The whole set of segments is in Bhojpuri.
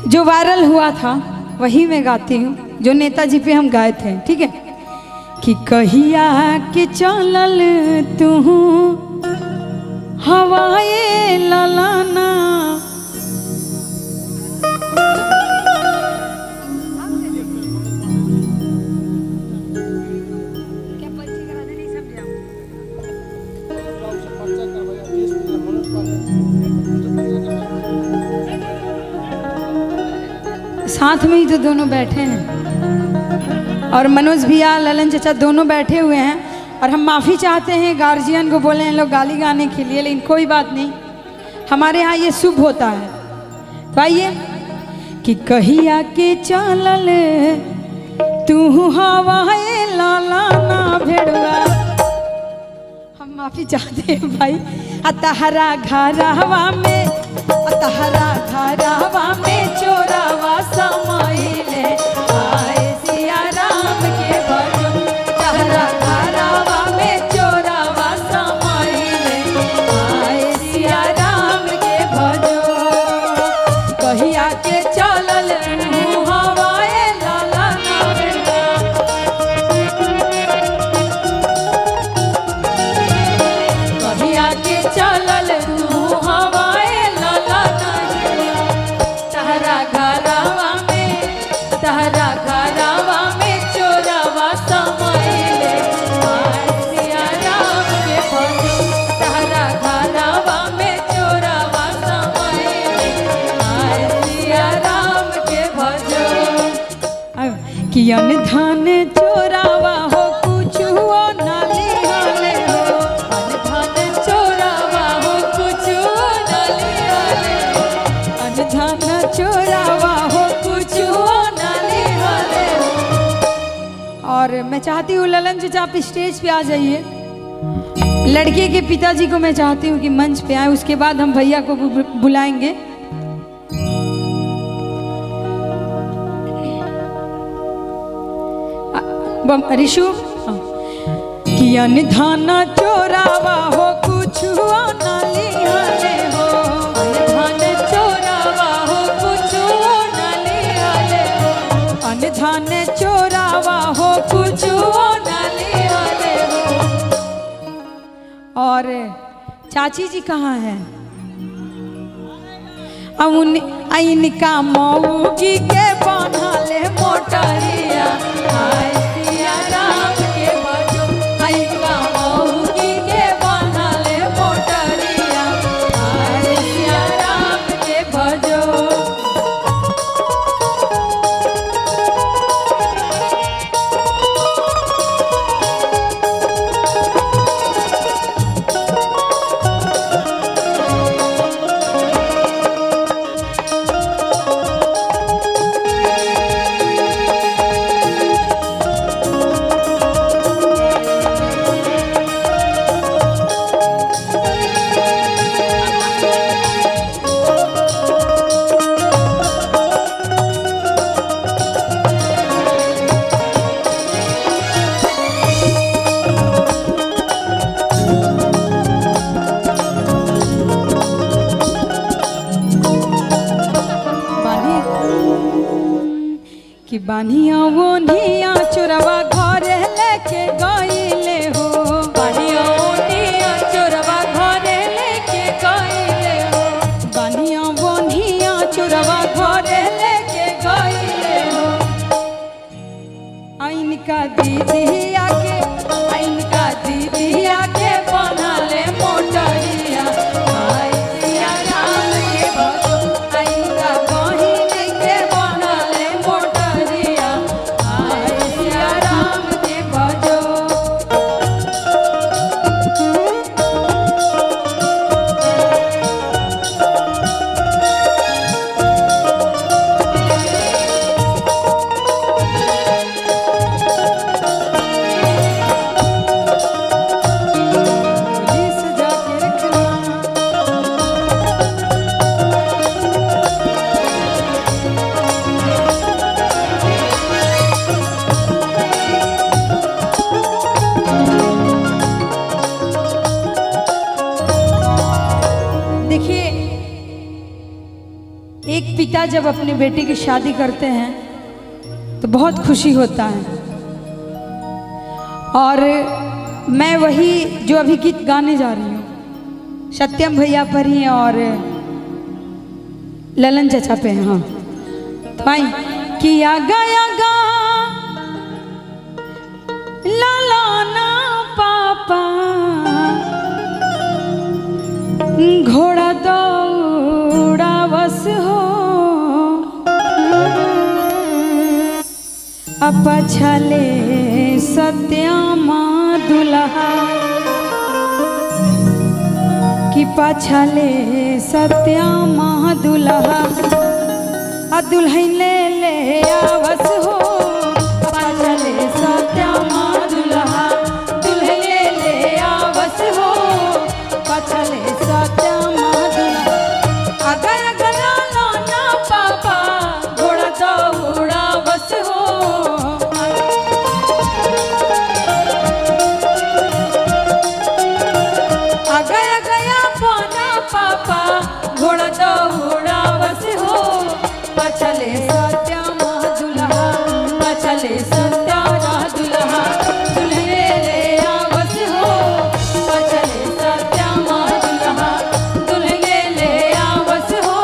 जो वायरल हुआ था वही मैं गाती हूँ, जो नेताजी पे हम गाए थे। ठीक है कि कहिया के चलल तू हवाए ललाना, साथ में ही तो दोनों बैठे हैं और मनोज भैया ललन चाचा दोनों बैठे हुए हैं। और हम माफ़ी चाहते हैं गार्जियन को, बोले हैं लोग गाली गाने के लिए, लेकिन कोई बात नहीं, हमारे यहाँ ये शुभ होता है। तो आइए कि कहिया के चलल तू हवाए लाला ना भेड़वा, हम माफ़ी चाहते हैं भाई। अतहरा घरवा में, अतहरा घरवा में चोरावा समाइले, आए सिया राम के भजो। अतहरा घरवा में चोरावा समाइले, आए सिया राम के भजो। कहिया के चलल तू हवाए लाला ना भेड़वा, कहिया के चलल तू हवाए लाला ना भेड़वा। तहरा घरवा में, तहरा घरवा में चोरावा समाइले, आए सिया राम के भजो। तहरा घरवा में चोरावा समाइले, आए सिया राम के भजो। कि अन धन चोरावा हो कुछ हो ना लिहाले हो, अन धन चोरावा हो कुछ हो ना लिहाले हो, अन धन चोरावा हो कुछ हो ना लिहाले हो। और मैं चाहती हूँ ललन चाचा आप स्टेज पे आ जाइए। लड़के के पिताजी को मैं चाहती हूँ कि मंच पे आए, उसके बाद हम भैया को बुलाएंगे। ऋषु कि अन धन चोरावा हो कुछ हो ना लिहाले हो, अन धन चोरावा हो कुछ हो ना लिहाले हो, अन धन चोरावा हो कुछ हो ना लिहाले हो। और चाची जी कहाँ हैं? इनका मऊगी के बनाले मोटरिया, आए सिया राम के भजो। इनका मऊगी के बनाले मोटरिया, आए सिया राम के भजो। कि बानिया वो निया चोरवा घरे लेके गईले हो, बानिया वो निया चोरवा घरे लेके गईले हो, बानिया वो निया चोरवा घरे लेके गईले हो। आइन का दीदी आके, आइन का दीदी आके बनाले मोटरिया, आए सिया राम के भजो। आइन का बहिन के बनाले मोटरिया, आए सिया राम के भजो। जब अपनी बेटी की शादी करते हैं तो बहुत खुशी होता है। और मैं वही जो अभी गीत गाने जा रही हूँ सत्यम भैया पर ही और ललन चचा पे। हाँ तो आई किया गया गा लालाना पापा घोड़ा दौड़ा बस हो अपछले सत्यामा दुल्हा कि पछले सत्यामा दुल्हा आ दुल्हन ले आवस हो पछले सत्यामा दुल्हा दुल्हन ले आवस हो पछले सत्यामा दुल्हा अगर गला लाना पापा घोड़ा दौड़ा बस हो अगर गया पाना पापा घोड़ा दौड़ा बस हो पछले सत्यामा दुल्हा पछले सत्यामा दुल्हा दुल्हे ले आवस हो पछले सत्यामा दुल्हा दुल्हे ले आवस हो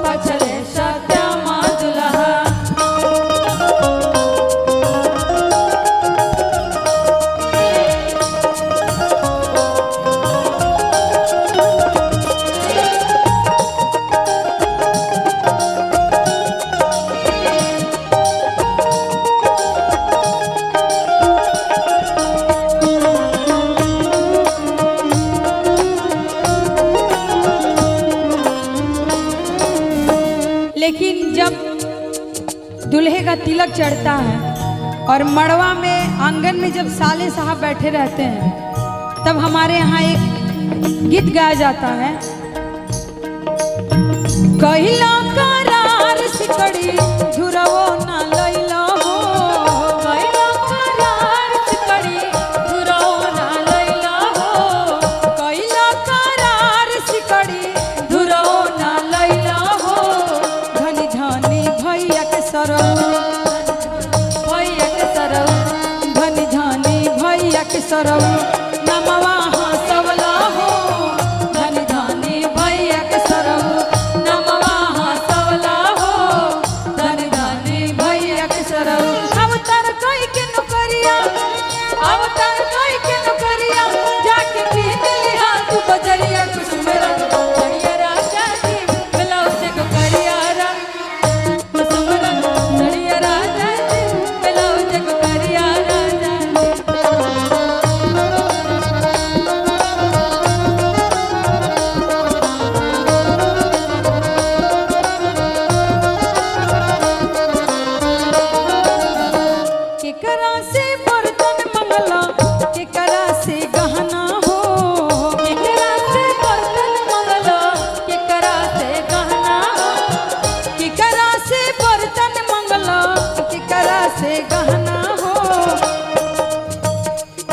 पछले सत्यामा दुल्हा। लेकिन जब दूल्हे का तिलक चढ़ता है और मड़वा में आंगन में जब साले साहब बैठे रहते हैं तब हमारे यहाँ एक गीत गाया जाता है। कहिला करार सिकड़ी झुरवो ना लैला हो कहिला करार सिकड़ी झुरवो ना लैला हो कहिला करार सिकड़ी झुरवो ना लैला हो धनी धनी भैया के सरऊ भैया के सरऊ धनी धनी भैया के सरऊ नमवा हंसवला हो धनी धनी भैया के सरऊ नमवा हंसवला हो धनी धनी भैया के सरऊ। अवतार कोई के नौकरिया अवतार कोई के नौकरिया जाके पीन लिहा तू बजरिया कुछ मेरा बढ़िया राजा जी ब्लाउज को करिया रा मसमरा बढ़िया राजा जी ब्लाउज को करिया राजा केकरा से बर्तन मंगला केकरा से गहना हो केकरा से बर्तन मंगला केकरा से गहना हो केकरा से बर्तन मंगला केकरा से गहना हो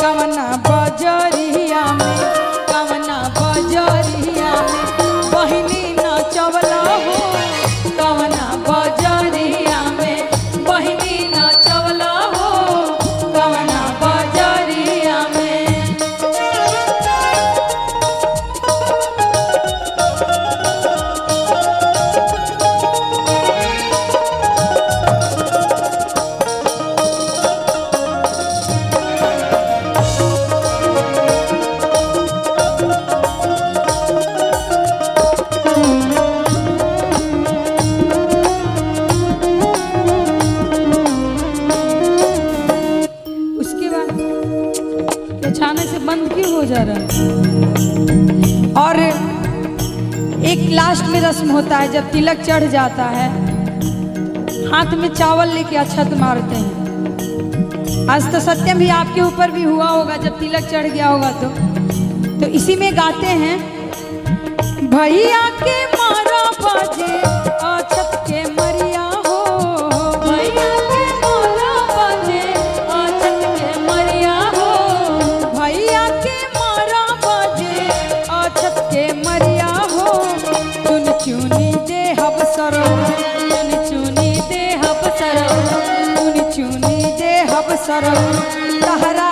कवना बजरिया में बहिनी नाचवला हो कवना बजरिया में बहिनी नाचवला हो कवना बजरिया में। उसके बाद अचानक से बंद क्यों हो जा रहा है? और एक लास्ट में रस्म होता है जब तिलक चढ़ जाता है हाथ में चावल लेके अक्षत मारते हैं। आज तो सत्यम भी आपके ऊपर भी हुआ होगा जब तिलक चढ़ गया होगा तो इसी में गाते हैं भैया के मारा बाजे अक्षत के मरिया हो भैया के मारा बाजे अक्षत के मरिया हो भैया के मारा बाजे अक्षत के मरिया हो चुन चुनी दे हब सरो सरऊ तहरा